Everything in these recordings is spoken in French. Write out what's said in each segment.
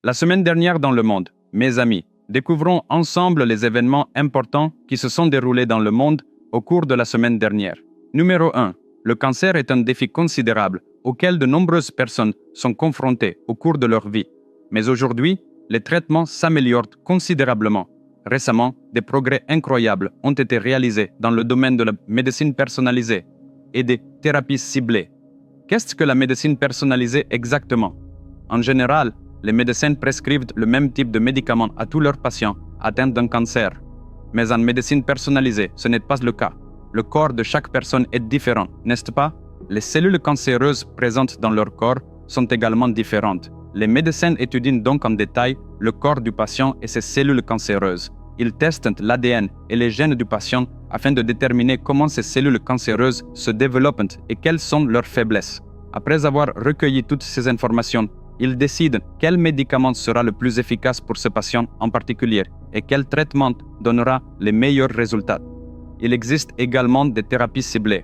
La semaine dernière dans le monde, mes amis, découvrons ensemble les événements importants qui se sont déroulés dans le monde au cours de la semaine dernière. Numéro 1. Le cancer est un défi considérable auquel de nombreuses personnes sont confrontées au cours de leur vie. Mais aujourd'hui, les traitements s'améliorent considérablement. Récemment, des progrès incroyables ont été réalisés dans le domaine de la médecine personnalisée et des thérapies ciblées. Qu'est-ce que la médecine personnalisée exactement? En général, les médecins prescrivent le même type de médicaments à tous leurs patients atteints d'un cancer. Mais en médecine personnalisée, ce n'est pas le cas. Le corps de chaque personne est différent, n'est-ce pas? Les cellules cancéreuses présentes dans leur corps sont également différentes. Les médecins étudient donc en détail le corps du patient et ses cellules cancéreuses. Ils testent l'ADN et les gènes du patient afin de déterminer comment ces cellules cancéreuses se développent et quelles sont leurs faiblesses. Après avoir recueilli toutes ces informations, ils décident quel médicament sera le plus efficace pour ce patient en particulier et quel traitement donnera les meilleurs résultats. Il existe également des thérapies ciblées.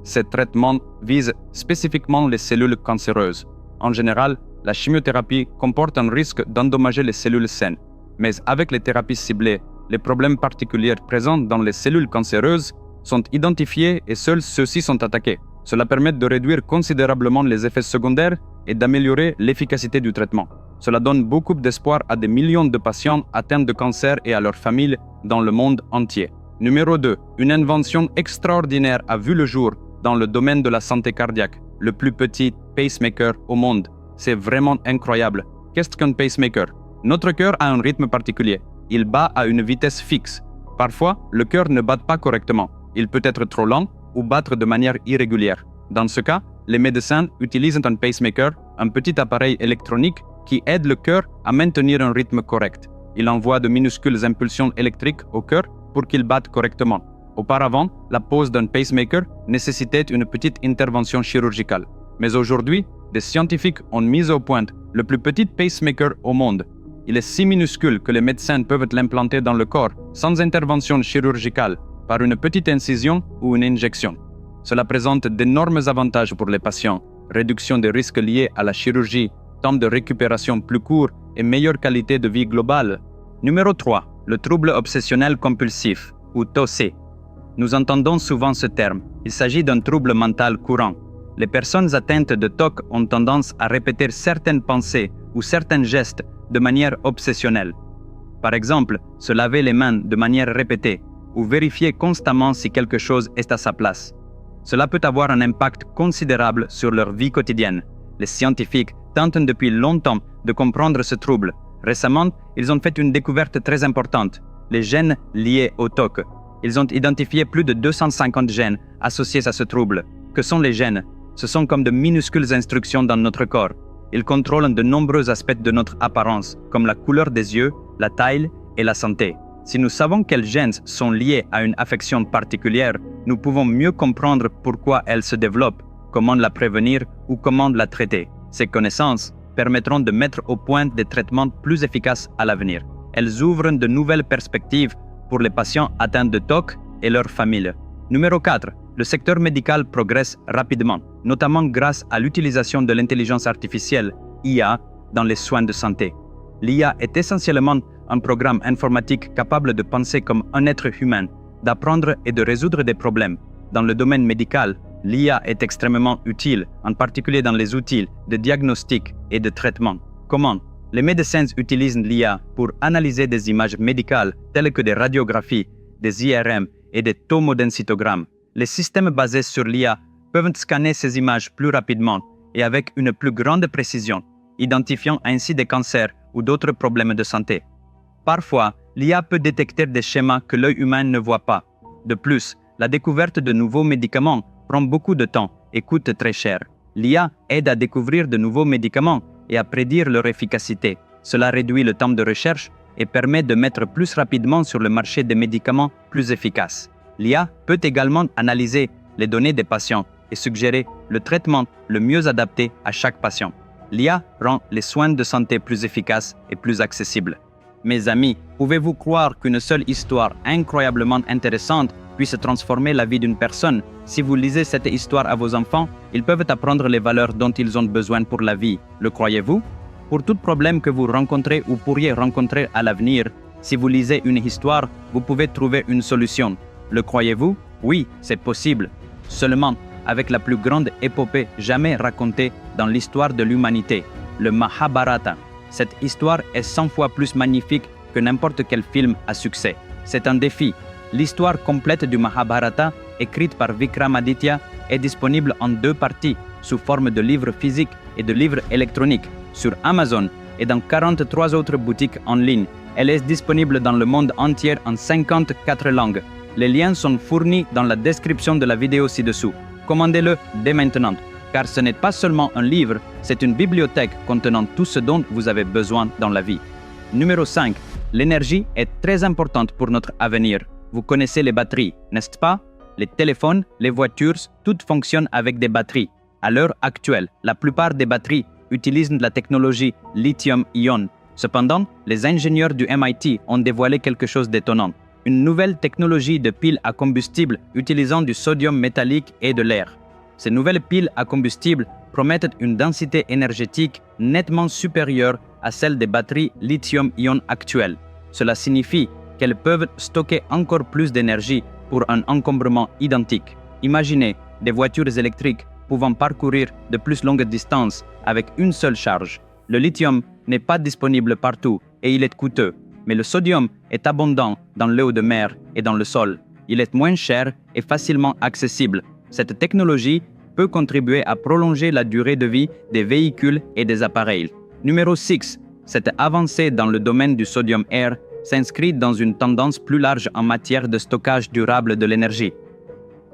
Ces traitements visent spécifiquement les cellules cancéreuses. En général, la chimiothérapie comporte un risque d'endommager les cellules saines. Mais avec les thérapies ciblées, les problèmes particuliers présents dans les cellules cancéreuses sont identifiés et seuls ceux-ci sont attaqués. Cela permet de réduire considérablement les effets secondaires et d'améliorer l'efficacité du traitement. Cela donne beaucoup d'espoir à des millions de patients atteints de cancer et à leurs familles dans le monde entier. Numéro 2. Une invention extraordinaire a vu le jour dans le domaine de la santé cardiaque, le plus petit pacemaker au monde. C'est vraiment incroyable. Qu'est-ce qu'un pacemaker? Notre cœur a un rythme particulier. Il bat à une vitesse fixe. Parfois, le cœur ne bat pas correctement. Il peut être trop lent ou battre de manière irrégulière. Dans ce cas, les médecins utilisent un pacemaker, un petit appareil électronique qui aide le cœur à maintenir un rythme correct. Il envoie de minuscules impulsions électriques au cœur pour qu'il batte correctement. Auparavant, la pose d'un pacemaker nécessitait une petite intervention chirurgicale. Mais aujourd'hui, des scientifiques ont mis au point le plus petit pacemaker au monde. Il est si minuscule que les médecins peuvent l'implanter dans le corps sans intervention chirurgicale, par une petite incision ou une injection. Cela présente d'énormes avantages pour les patients, réduction des risques liés à la chirurgie, temps de récupération plus court et meilleure qualité de vie globale. Numéro 3. Le trouble obsessionnel compulsif, ou TOC. Nous entendons souvent ce terme. Il s'agit d'un trouble mental courant. Les personnes atteintes de TOC ont tendance à répéter certaines pensées ou certains gestes de manière obsessionnelle. Par exemple, se laver les mains de manière répétée ou vérifier constamment si quelque chose est à sa place. Cela peut avoir un impact considérable sur leur vie quotidienne. Les scientifiques tentent depuis longtemps de comprendre ce trouble. Récemment, ils ont fait une découverte très importante, les gènes liés au TOC. Ils ont identifié plus de 250 gènes associés à ce trouble. Que sont les gènes? Ce sont comme de minuscules instructions dans notre corps. Ils contrôlent de nombreux aspects de notre apparence, comme la couleur des yeux, la taille et la santé. Si nous savons quels gènes sont liés à une affection particulière, nous pouvons mieux comprendre pourquoi elle se développe, comment la prévenir ou comment la traiter. Ces connaissances permettront de mettre au point des traitements plus efficaces à l'avenir. Elles ouvrent de nouvelles perspectives pour les patients atteints de TOC et leurs familles. Numéro 4. Le secteur médical progresse rapidement, notamment grâce à l'utilisation de l'intelligence artificielle, IA, dans les soins de santé. L'IA est essentiellement un programme informatique capable de penser comme un être humain, d'apprendre et de résoudre des problèmes. Dans le domaine médical, l'IA est extrêmement utile, en particulier dans les outils de diagnostic et de traitement. Comment? Les médecins utilisent l'IA pour analyser des images médicales telles que des radiographies, des IRM et des tomodensitogrammes. Les systèmes basés sur l'IA peuvent scanner ces images plus rapidement et avec une plus grande précision, identifiant ainsi des cancers ou d'autres problèmes de santé. Parfois, l'IA peut détecter des schémas que l'œil humain ne voit pas. De plus, la découverte de nouveaux médicaments prend beaucoup de temps et coûte très cher. L'IA aide à découvrir de nouveaux médicaments et à prédire leur efficacité. Cela réduit le temps de recherche et permet de mettre plus rapidement sur le marché des médicaments plus efficaces. L'IA peut également analyser les données des patients et suggérer le traitement le mieux adapté à chaque patient. L'IA rend les soins de santé plus efficaces et plus accessibles. Mes amis, pouvez-vous croire qu'une seule histoire incroyablement intéressante puisse transformer la vie d'une personne? Si vous lisez cette histoire à vos enfants, ils peuvent apprendre les valeurs dont ils ont besoin pour la vie. Le croyez-vous? Pour tout problème que vous rencontrez ou pourriez rencontrer à l'avenir, si vous lisez une histoire, vous pouvez trouver une solution. Le croyez-vous? Oui, c'est possible. Seulement, avec la plus grande épopée jamais racontée dans l'histoire de l'humanité, le Mahabharata. Cette histoire est 100 fois plus magnifique que n'importe quel film à succès. C'est un défi. L'histoire complète du Mahabharata, écrite par Vikramaditya, est disponible en 2 parties, sous forme de livres physiques et de livres électroniques, sur Amazon et dans 43 autres boutiques en ligne. Elle est disponible dans le monde entier en 54 langues. Les liens sont fournis dans la description de la vidéo ci-dessous. Commandez-le dès maintenant, car ce n'est pas seulement un livre, c'est une bibliothèque contenant tout ce dont vous avez besoin dans la vie. Numéro 5. L'énergie est très importante pour notre avenir. Vous connaissez les batteries, n'est-ce pas? Les téléphones, les voitures, tout fonctionne avec des batteries. À l'heure actuelle, la plupart des batteries utilisent la technologie lithium-ion. Cependant, les ingénieurs du MIT ont dévoilé quelque chose d'étonnant. Une nouvelle technologie de piles à combustible utilisant du sodium métallique et de l'air. Ces nouvelles piles à combustible promettent une densité énergétique nettement supérieure à celle des batteries lithium-ion actuelles. Cela signifie qu'elles peuvent stocker encore plus d'énergie pour un encombrement identique. Imaginez des voitures électriques pouvant parcourir de plus longues distances avec une seule charge. Le lithium n'est pas disponible partout et il est coûteux, mais le sodium est abondant dans l'eau de mer et dans le sol. Il est moins cher et facilement accessible. Cette technologie peut contribuer à prolonger la durée de vie des véhicules et des appareils. Numéro 6. Cette avancée dans le domaine du sodium air s'inscrit dans une tendance plus large en matière de stockage durable de l'énergie.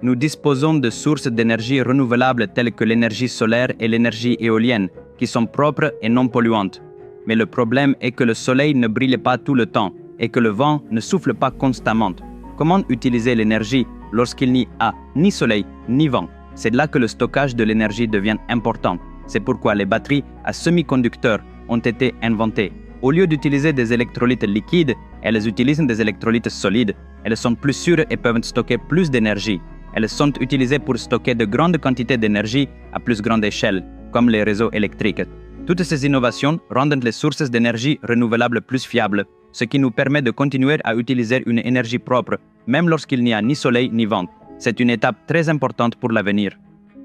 Nous disposons de sources d'énergie renouvelables telles que l'énergie solaire et l'énergie éolienne, qui sont propres et non polluantes. Mais le problème est que le soleil ne brille pas tout le temps et que le vent ne souffle pas constamment. Comment utiliser l'énergie lorsqu'il n'y a ni soleil ni vent? C'est là que le stockage de l'énergie devient important. C'est pourquoi les batteries à semi-conducteurs ont été inventées. Au lieu d'utiliser des électrolytes liquides, elles utilisent des électrolytes solides. Elles sont plus sûres et peuvent stocker plus d'énergie. Elles sont utilisées pour stocker de grandes quantités d'énergie à plus grande échelle, comme les réseaux électriques. Toutes ces innovations rendent les sources d'énergie renouvelables plus fiables, ce qui nous permet de continuer à utiliser une énergie propre, même lorsqu'il n'y a ni soleil ni vent. C'est une étape très importante pour l'avenir.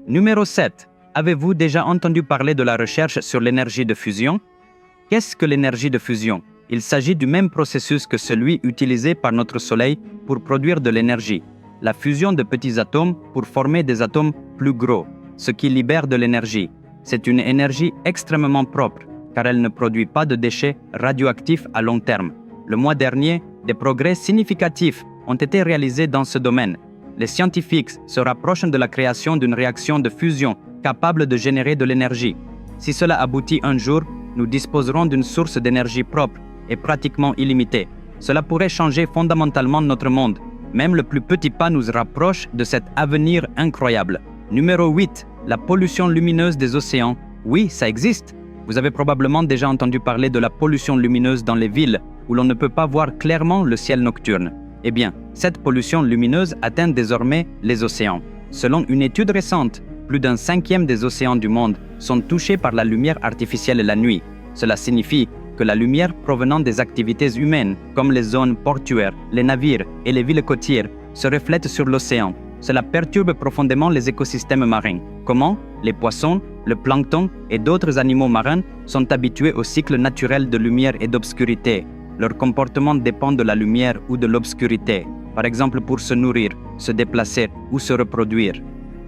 Numéro 7. Avez-vous déjà entendu parler de la recherche sur l'énergie de fusion? Qu'est-ce que l'énergie de fusion? Il s'agit du même processus que celui utilisé par notre Soleil pour produire de l'énergie. La fusion de petits atomes pour former des atomes plus gros, ce qui libère de l'énergie. C'est une énergie extrêmement propre, car elle ne produit pas de déchets radioactifs à long terme. Le mois dernier, des progrès significatifs ont été réalisés dans ce domaine. Les scientifiques se rapprochent de la création d'une réaction de fusion capable de générer de l'énergie. Si cela aboutit un jour, nous disposerons d'une source d'énergie propre et pratiquement illimitée. Cela pourrait changer fondamentalement notre monde. Même le plus petit pas nous rapproche de cet avenir incroyable. Numéro 8. La pollution lumineuse des océans. Oui, ça existe. Vous avez probablement déjà entendu parler de la pollution lumineuse dans les villes, où l'on ne peut pas voir clairement le ciel nocturne. Eh bien, cette pollution lumineuse atteint désormais les océans. Selon une étude récente, plus d'un 1/5 des océans du monde sont touchés par la lumière artificielle la nuit. Cela signifie que la lumière provenant des activités humaines, comme les zones portuaires, les navires et les villes côtières, se reflète sur l'océan. Cela perturbe profondément les écosystèmes marins. Comment? Les poissons, le plancton et d'autres animaux marins sont habitués au cycle naturel de lumière et d'obscurité. Leur comportement dépend de la lumière ou de l'obscurité, par exemple pour se nourrir, se déplacer ou se reproduire.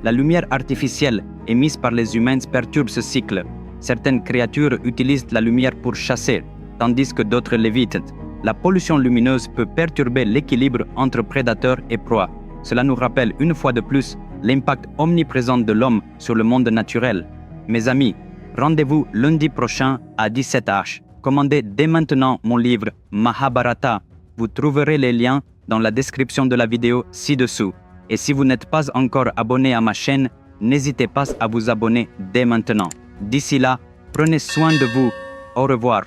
La lumière artificielle émise par les humains perturbe ce cycle. Certaines créatures utilisent la lumière pour chasser, tandis que d'autres l'évitent. La pollution lumineuse peut perturber l'équilibre entre prédateurs et proies. Cela nous rappelle une fois de plus l'impact omniprésent de l'homme sur le monde naturel. Mes amis, rendez-vous lundi prochain à 17h. Commandez dès maintenant mon livre Mahabharata. Vous trouverez les liens dans la description de la vidéo ci-dessous. Et si vous n'êtes pas encore abonné à ma chaîne, n'hésitez pas à vous abonner dès maintenant. D'ici là, prenez soin de vous. Au revoir.